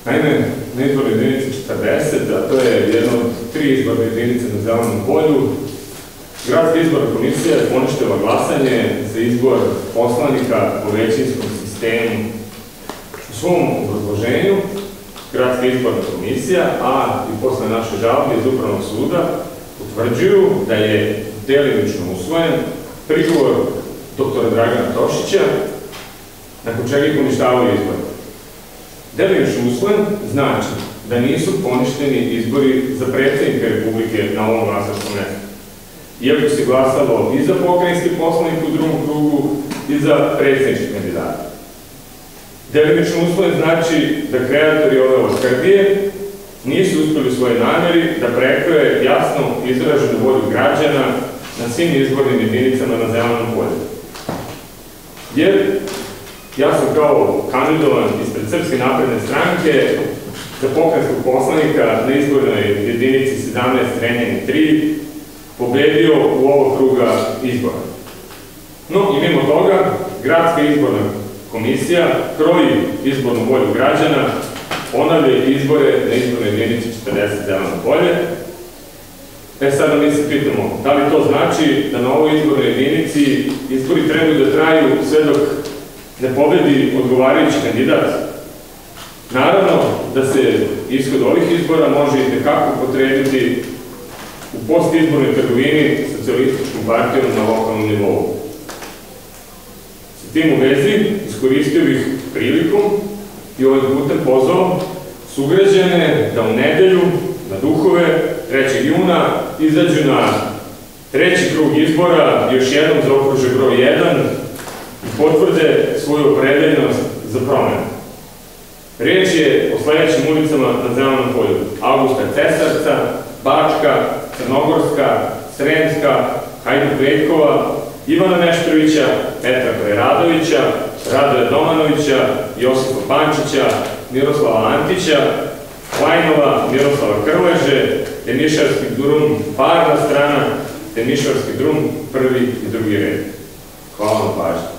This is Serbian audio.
Naime, na izbornoj jedinici 40, a to je jedna od 3 izborne jedinice na Zelenom polju, Gradska izborna komisija je poništila glasanje za izbor poslanika po većinskom sistemu. U svom obrazloženju Gradska izborna komisija, a i posle naše žalbe iz Upravnog suda, utvrđuju da je delimično usvojen prigovor doktora Dragana Tošića, nakon čega ih poništavaju izbor. Delimično usvojen znači da nisu poništeni izbori za predsjednika Republike na ovom glasačkom mestu. Iako se glasalo i za pokrajinski poslanik u drugom krugu i za predsjednički kandidata. Delimično usvojen znači da kreatori ove lakrdije nisu uspeli u svojoj nameri da prekroje jasno izraženu volju građana na svim izbornim jedinicama na Zelenom polju. Jer ja sam kao kandidovan ispred Srpske napredne stranke za pokrajinskog poslanika na izbornoj jedinici 17 Renjanin 3 pobedio u ovog kruga izbora. No, i mimo toga, Gradska izborna komisija kroji izbornu volju građana, ponavlja izbore na izbornoj jedinici 40 Zeleno polje. Sada mi se pitamo, da li to znači da na ovoj izbornoj jedinici izbori trebaju da traju sve dok ne pobedi odgovarajući kandidat? Naravno da se ishod ovih izbora može i nekako potrebiti u postizbornoj trgovini socijalističkom partijom na lokalnom nivou. Sa tim u vezi iskoristio bih priliku i ovaj putem pozvao sugrađane da u nedelju na Duhove 3. juna izađu na 3. krug izbora, još jednom zaokruže broj 1 i potvrde svoju opredeljenost za promenu. Riječ je o sledećim ulicama na Zelenom polju: Augusta Cesarca, Bačka, Crnogorska, Sremska, Hajduk Veljkova, Ivana Neštrovića, Petra Preradovića, Radoja Domanovića, Josipa Pančića, Miroslava Antića, Lajnova, Miroslava Krleže, Temišvarski drum parna strana, Temišvarski drum prvi i drugi red. Hvala na pažnji.